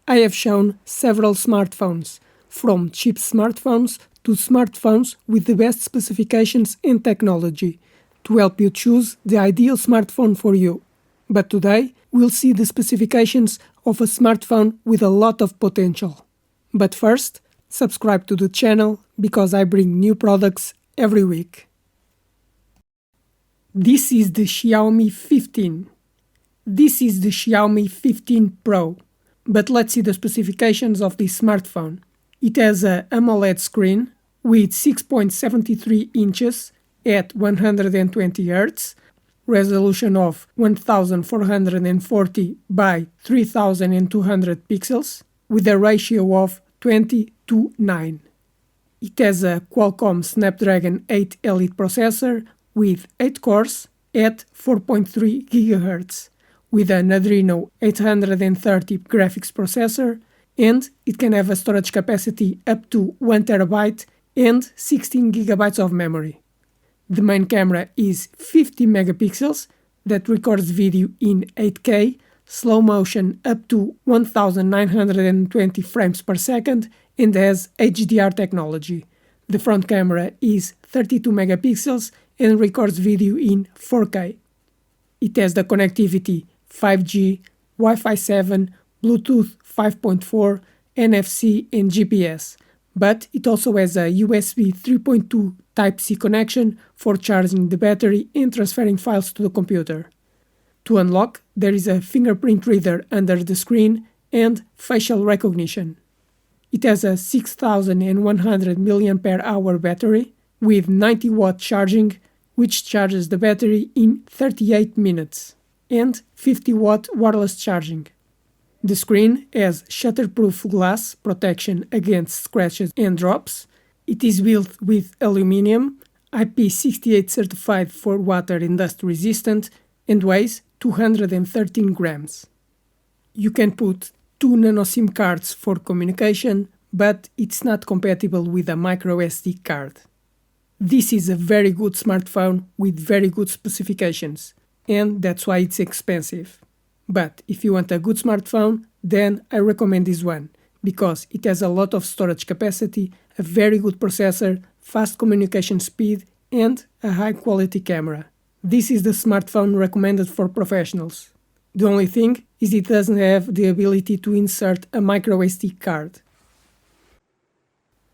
I have shown several smartphones, from cheap smartphones to smartphones with the best specifications and technology, to help you choose the ideal smartphone for you. But today, we'll see the specifications of a smartphone with a lot of potential. But first, subscribe to the channel because I bring new products every week. This is the Xiaomi 15. This is the Xiaomi 15 Pro. But let's see the specifications of this smartphone. It has a AMOLED screen with 6.73 inches at 120 Hz, resolution of 1440 by 3200 pixels, with a ratio of 20:9. It has a Qualcomm Snapdragon 8 Elite processor with 8 cores at 4.3 GHz, with an Adreno 830 graphics processor, and it can have a storage capacity up to 1 TB and 16 GB of memory. The main camera is 50 megapixels that records video in 8K, slow motion up to 1920 frames per second, and has HDR technology. The front camera is 32 megapixels and records video in 4K. It has the connectivity 5G, Wi-Fi 7, Bluetooth 5.4, NFC and GPS, but it also has a USB 3.2 Type-C connection for charging the battery and transferring files to the computer. To unlock, there is a fingerprint reader under the screen and facial recognition. It has a 6100 mAh battery with 90-watt charging, which charges the battery in 38 minutes, and 50-watt wireless charging. The screen has shatterproof glass protection against scratches and drops. It is built with aluminum, IP68 certified for water and dust resistant, and weighs 213 grams. You can put 2 nano SIM cards for communication, but it's not compatible with a microSD card. This is a very good smartphone with very good specifications, and that's why it's expensive. But if you want a good smartphone, then I recommend this one, because it has a lot of storage capacity, a very good processor, fast communication speed, and a high-quality camera. This is the smartphone recommended for professionals. The only thing is it doesn't have the ability to insert a microSD card.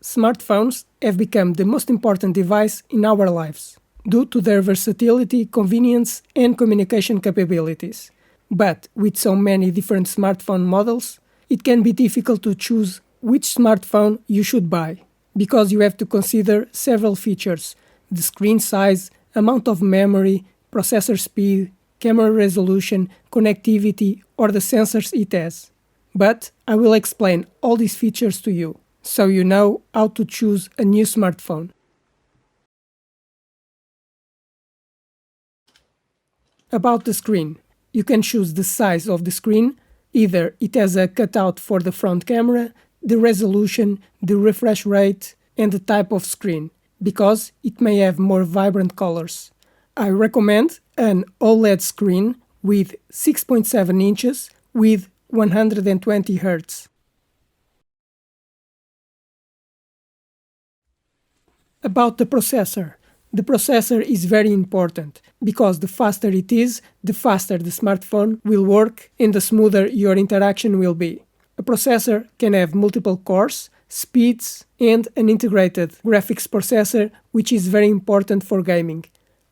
Smartphones have become the most important device in our lives, due to their versatility, convenience, and communication capabilities. But with so many different smartphone models, it can be difficult to choose which smartphone you should buy, because you have to consider several features: the screen size, amount of memory, processor speed, camera resolution, connectivity, or the sensors it has. But I will explain all these features to you, so you know how to choose a new smartphone. About the screen. You can choose the size of the screen. Either it has a cutout for the front camera, the resolution, the refresh rate, and the type of screen, because it may have more vibrant colors. I recommend an OLED screen with 6.7 inches with 120 Hz. About the processor. The processor is very important, because the faster it is, the faster the smartphone will work and the smoother your interaction will be. A processor can have multiple cores, speeds, and an integrated graphics processor, which is very important for gaming.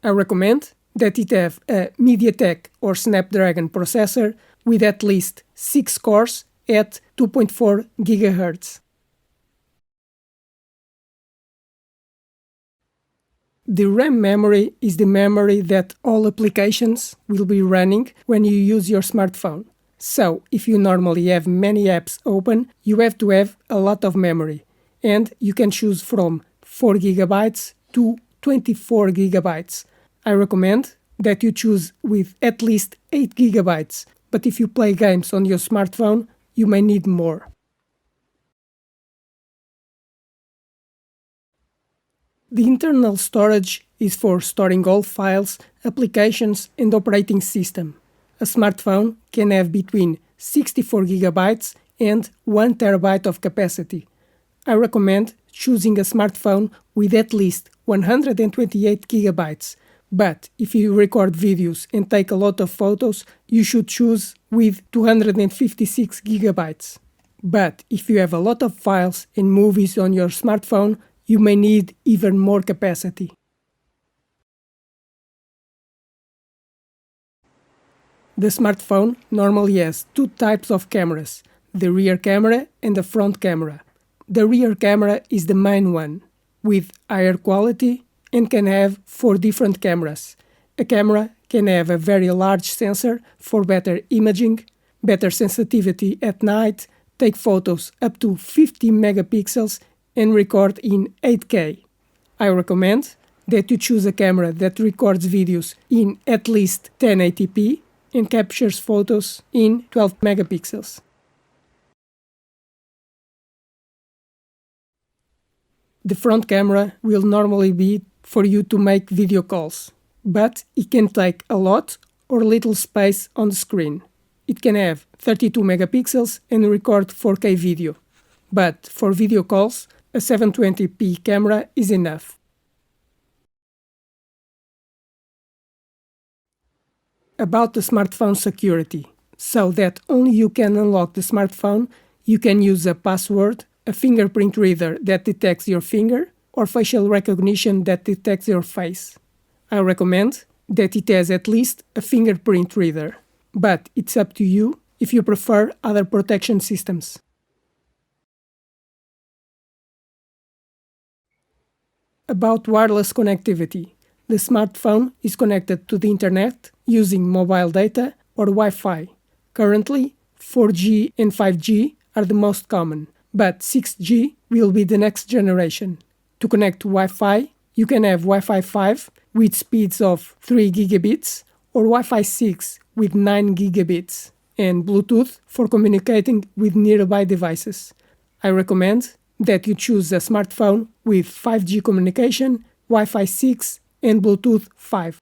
I recommend that it have a MediaTek or Snapdragon processor with at least 6 cores at 2.4 GHz. The RAM memory is the memory that all applications will be running when you use your smartphone. So, if you normally have many apps open, you have to have a lot of memory, and you can choose from 4 GB to 24 GB. I recommend that you choose with at least 8 GB, but if you play games on your smartphone, you may need more. The internal storage is for storing all files, applications, and operating system. A smartphone can have between 64 GB and 1 TB of capacity. I recommend choosing a smartphone with at least 128 GB, but if you record videos and take a lot of photos, you should choose with 256 GB. But if you have a lot of files and movies on your smartphone, you may need even more capacity. The smartphone normally has two types of cameras, the rear camera and the front camera. The rear camera is the main one, with higher quality and can have 4 different cameras. A camera can have a very large sensor for better imaging, better sensitivity at night, take photos up to 50 megapixels and record in 8K. I recommend that you choose a camera that records videos in at least 1080p and captures photos in 12 megapixels. The front camera will normally be for you to make video calls, but it can take a lot or little space on the screen. It can have 32 megapixels and record 4K video, but for video calls, a 720p camera is enough. About the smartphone security, so that only you can unlock the smartphone, you can use a password, a fingerprint reader that detects your finger, or facial recognition that detects your face. I recommend that it has at least a fingerprint reader, but it's up to you if you prefer other protection systems. About wireless connectivity, the smartphone is connected to the internet using mobile data or Wi-Fi. Currently, 4G and 5G are the most common, but 6G will be the next generation. To connect to Wi-Fi, you can have Wi-Fi 5 with speeds of 3 gigabits or Wi-Fi 6 with 9 gigabits, and Bluetooth for communicating with nearby devices. I recommend that you choose a smartphone with 5G communication, Wi-Fi 6 and Bluetooth 5.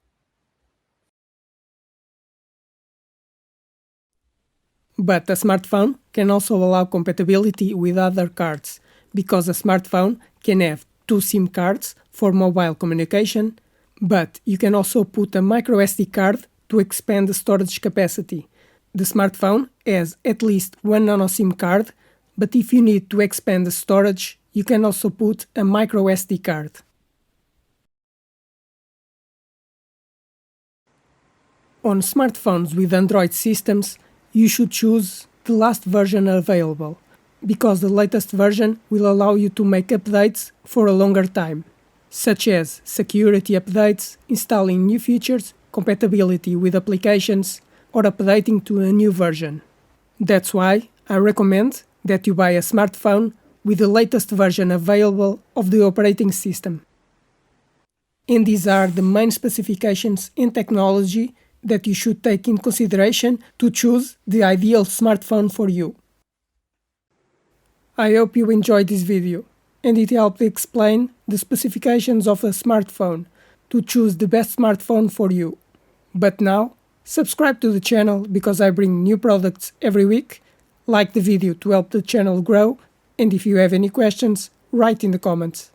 But a smartphone can also allow compatibility with other cards, because a smartphone can have 2 SIM cards for mobile communication, but you can also put a microSD card to expand the storage capacity. The smartphone has at least 1 nano SIM card, but if you need to expand the storage, you can also put a microSD card. On smartphones with Android systems, you should choose the last version available, because the latest version will allow you to make updates for a longer time, such as security updates, installing new features, compatibility with applications, or updating to a new version. That's why I recommend that you buy a smartphone with the latest version available of the operating system. And these are the main specifications and technology that you should take in consideration to choose the ideal smartphone for you. I hope you enjoyed this video and it helped explain the specifications of a smartphone to choose the best smartphone for you. But now, subscribe to the channel because I bring new products every week, like the video to help the channel grow, and if you have any questions, write in the comments.